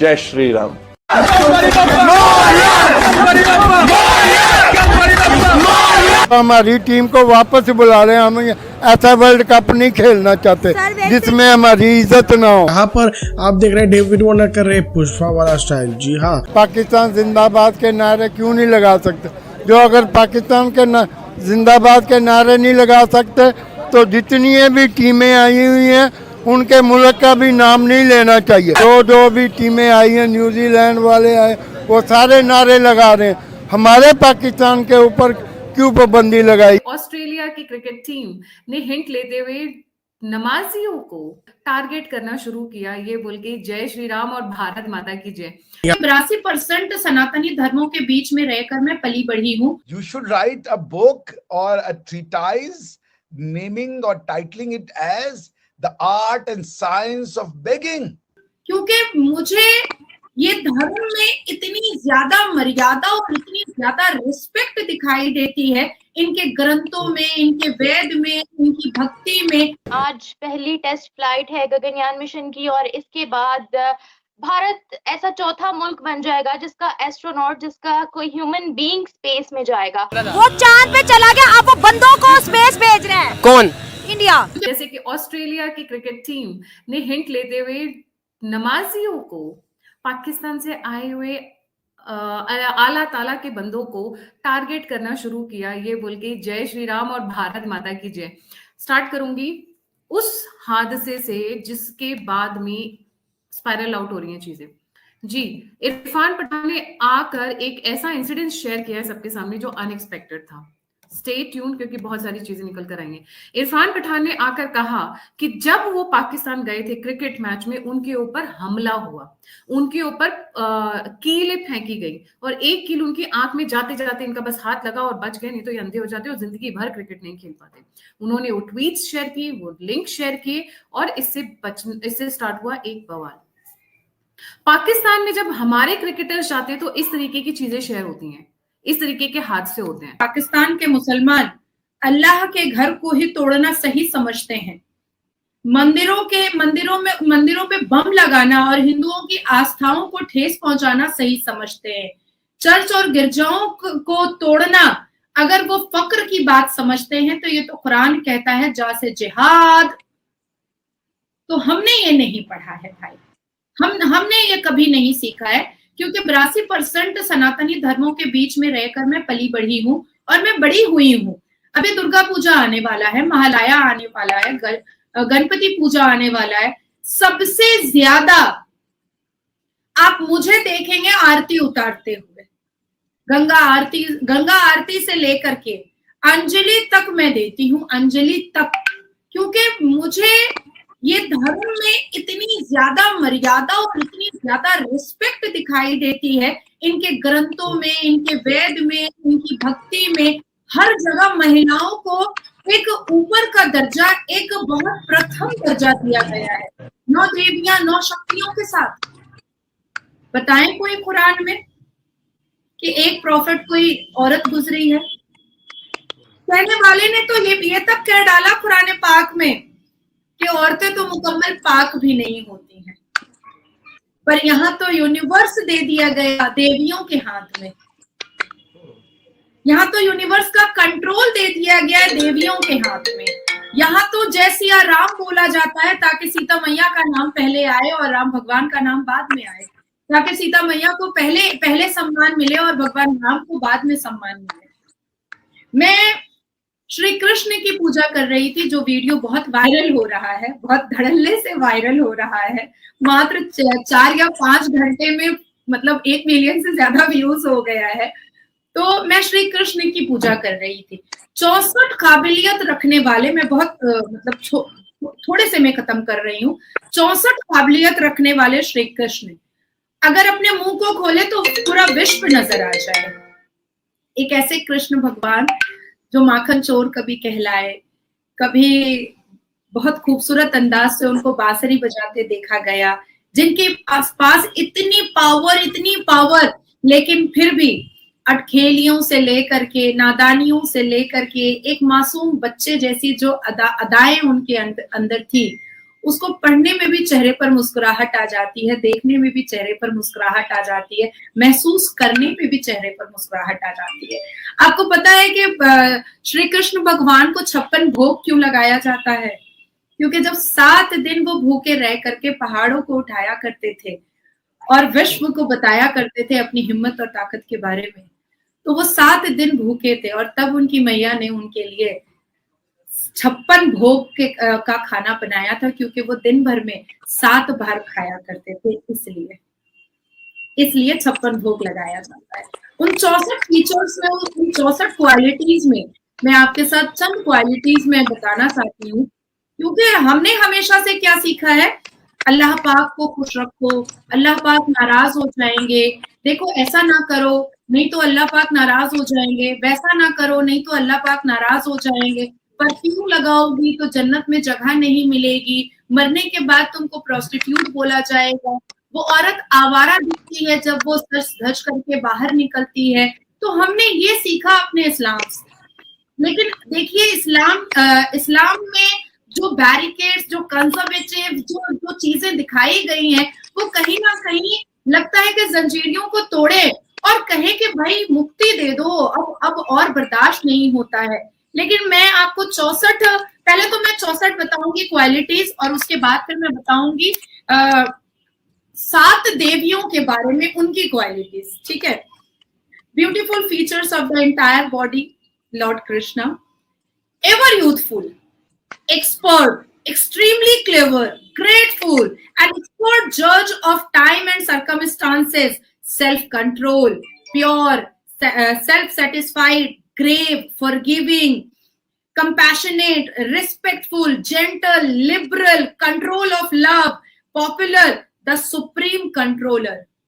जय श्री राम। हमारी टीम को वापस बुला रहे हैं, हम ऐसा वर्ल्ड कप नहीं खेलना चाहते जिसमें हमारी इज्जत ना हो। यहाँ पर आप देख रहे हैं डेविड वार्नर कर रहे हैं पुष्पा वाला स्टाइल। जी हाँ, पाकिस्तान जिंदाबाद के नारे क्यों नहीं लगा सकते? जो अगर पाकिस्तान के जिंदाबाद के नारे नहीं लगा सकते तो जितनी भी टीमें आई हुई हैं उनके मुल्क का भी नाम नहीं लेना चाहिए। जो भी टीमें आई हैं, न्यूजीलैंड वाले आए, वो सारे नारे लगा रहे हैं। हमारे पाकिस्तान के ऊपर क्यों पाबंदी लगाई? ऑस्ट्रेलिया की क्रिकेट टीम ने हिंट लेते हुए नमाजियों को टारगेट करना शुरू किया, ये बोल के जय श्री राम और भारत माता की जय। 82% सनातनी धर्मों के बीच में रहकर मैं पली बढ़ी हूँ। You should write a book or a treatise naming or titling it as the art and science of begging. क्योंकि मुझे ये धर्म में इतनी ज्यादा मर्यादा और इतनी ज्यादा रिस्पेक्ट दिखाई देती है, इनके ग्रंथों में, इनके वेद में, इनकी भक्ति में। आज पहली टेस्ट फ्लाइट है गगनयान मिशन की और इसके बाद भारत ऐसा चौथा मुल्क बन जाएगा जिसका एस्ट्रोनॉट, जिसका कोई ह्यूमन बीइंग स्पेस में जाएगा। वो चांद पे चला गया, अब वो बंदों को स्पेस भेज रहे हैं। कौन? इंडिया। जैसे कि ऑस्ट्रेलिया की क्रिकेट टीम ने हिंट लेते हुए नमाजियों को, पाकिस्तान से आए हुए आला ताला के बंदों को टारगेट करना शुरू किया, ये बोल के जय श्री राम और भारत माता की जय। स्टार्ट करूंगी उस हादसे से जिसके बाद में स्पाइरल आउट हो रही हैं चीजें। जी, इरफान पठान ने आकर एक ऐसा इंसिडेंट शेयर किया है सबके सामने जो अनएक्सपेक्टेड था। स्टे ट्यून, क्योंकि बहुत सारी चीजें निकल कर आएंगी। इरफान पठान ने आकर कहा कि जब वो पाकिस्तान गए थे क्रिकेट मैच में, उनके ऊपर हमला हुआ, उनके ऊपर कीलें फेंकी गई और एक कील उनकी आंख में जाते जाते इनका बस हाथ लगा और बच गए, नहीं तो ये अंधे हो जाते और जिंदगी भर क्रिकेट नहीं खेल पाते। उन्होंने वो ट्वीट्स शेयर किए, वो लिंक शेयर किए और इससे स्टार्ट हुआ एक बवाल। पाकिस्तान में जब हमारे क्रिकेटर्स जाते हैं तो इस तरीके की चीजें शेयर होती हैं, इस तरीके के हादसे होते हैं। पाकिस्तान के मुसलमान अल्लाह के घर को ही तोड़ना सही समझते हैं। मंदिरों पे बम लगाना और हिंदुओं की आस्थाओं को ठेस पहुंचाना सही समझते हैं। चर्च और गिरजाओं को तोड़ना अगर वो फक्र की बात समझते हैं तो ये तो कुरान कहता है जा से जिहाद। तो हमने ये नहीं पढ़ा है भाई, हमने ये कभी नहीं सीखा है, क्योंकि 82% सनातनी धर्मों के बीच में रहकर मैं पली बढ़ी हूँ और मैं बड़ी हुई हूँ। अभी दुर्गा पूजा आने वाला है, महालया आने वाला है, गणपति पूजा आने वाला है। सबसे ज्यादा आप मुझे देखेंगे आरती उतारते हुए, गंगा आरती से लेकर के अंजलि तक मैं देती हूँ, अंजलि तक, क्योंकि मुझे ये धर्म में इतनी ज्यादा मर्यादा और इतनी ज्यादा रिस्पेक्ट दिखाई देती है, इनके ग्रंथों में, इनके वेद में, इनकी भक्ति में, हर जगह महिलाओं को एक ऊपर का दर्जा, एक बहुत प्रथम दर्जा दिया गया है। 9 देवियां 9 शक्तियों के साथ। बताएं कोई कुरान में कि एक प्रॉफिट कोई औरत गुजरी है? कहने वाले ने तो ये तक कह डाला कुरान पाक में कि औरतें तो मुकम्मल पाक भी नहीं होती हैं, पर यहाँ तो यूनिवर्स दे दिया गया देवियों के हाथ में। यहाँ तो यूनिवर्स का कंट्रोल दे दिया गया है देवियों के हाथ में। यहाँ तो जय सिया राम बोला जाता है ताकि सीता मैया का नाम पहले आए और राम भगवान का नाम बाद में आए, ताकि सीता मैया को पहले सम्मान मिले और भगवान राम को बाद में सम्मान मिले। मैं श्री कृष्ण की पूजा कर रही थी, जो वीडियो बहुत वायरल हो रहा है, बहुत धड़ल्ले से वायरल हो रहा है। मात्र 4 या 5 घंटे में मतलब 1 मिलियन से ज्यादा व्यूज हो गया है। तो मैं श्री कृष्ण की पूजा कर रही थी। 64 काबिलियत रखने वाले, मैं बहुत थोड़े से मैं खत्म कर रही हूँ। 64 काबिलियत रखने वाले श्री कृष्ण अगर अपने मुंह को खोले तो पूरा विश्व नजर आ जाए। एक ऐसे कृष्ण भगवान जो माखन चोर कभी कहलाए, कभी बहुत खूबसूरत अंदाज से उनको बांसुरी बजाते देखा गया, जिनके आसपास इतनी पावर, लेकिन फिर भी अटखेलियों से लेकर के, नादानियों से लेकर के एक मासूम बच्चे जैसी जो अदाएं उनके अंदर थी, उसको पढ़ने में भी चेहरे पर मुस्कुराहट आ जाती है, देखने में भी चेहरे पर मुस्कुराहट आ जाती है, महसूस करने में भी चेहरे पर मुस्कुराहट आ जाती है। आपको पता है कि श्री कृष्ण भगवान को 56 भोग क्यों लगाया जाता है? क्योंकि जब 7 दिन वो भूखे रह करके पहाड़ों को उठाया करते थे और विश्व को बताया करते थे अपनी हिम्मत और ताकत के बारे में, तो वो 7 दिन भूखे थे और तब उनकी मैया ने उनके लिए 56 भोग का खाना बनाया था, क्योंकि वो दिन भर में 7 बार खाया करते थे, इसलिए 56 भोग लगाया जाता है। उन 64 फीचर्स में, उन 64 क्वालिटीज में मैं आपके साथ चंद क्वालिटीज में बताना चाहती हूँ, क्योंकि हमने हमेशा से क्या सीखा है, अल्लाह पाक को खुश रखो, अल्लाह पाक नाराज हो जाएंगे, देखो ऐसा ना करो नहीं तो अल्लाह पाक नाराज हो जाएंगे, वैसा ना करो नहीं तो अल्लाह पाक नाराज हो जाएंगे, परफ्यूम लगाओगी तो जन्नत में जगह नहीं मिलेगी, मरने के बाद तुमको प्रोस्टिट्यूट बोला जाएगा, वो औरत आवारा दिखती है जब वो सच धज करके बाहर निकलती है। तो हमने ये सीखा अपने इस्लाम से, लेकिन देखिए इस्लाम में जो बैरिकेड्स, जो कंजर्वेटिव, जो चीजें दिखाई गई हैं, वो कहीं ना कहीं लगता है कि जंजीरों को तोड़े और कहे कि भाई मुक्ति दे दो, अब और बर्दाश्त नहीं होता है। लेकिन मैं आपको 64, पहले तो मैं 64 बताऊंगी क्वालिटीज और उसके बाद फिर मैं बताऊंगी 7 देवियों के बारे में, उनकी क्वालिटीज, ठीक है। Beautiful features of the entire body, Lord Krishna, ever youthful, expert, extremely clever, grateful, an expert judge of time and circumstances, self-control, pure, self-satisfied, grave, forgiving, compassionate, respectful, gentle, liberal, control of love, popular, the supreme controller.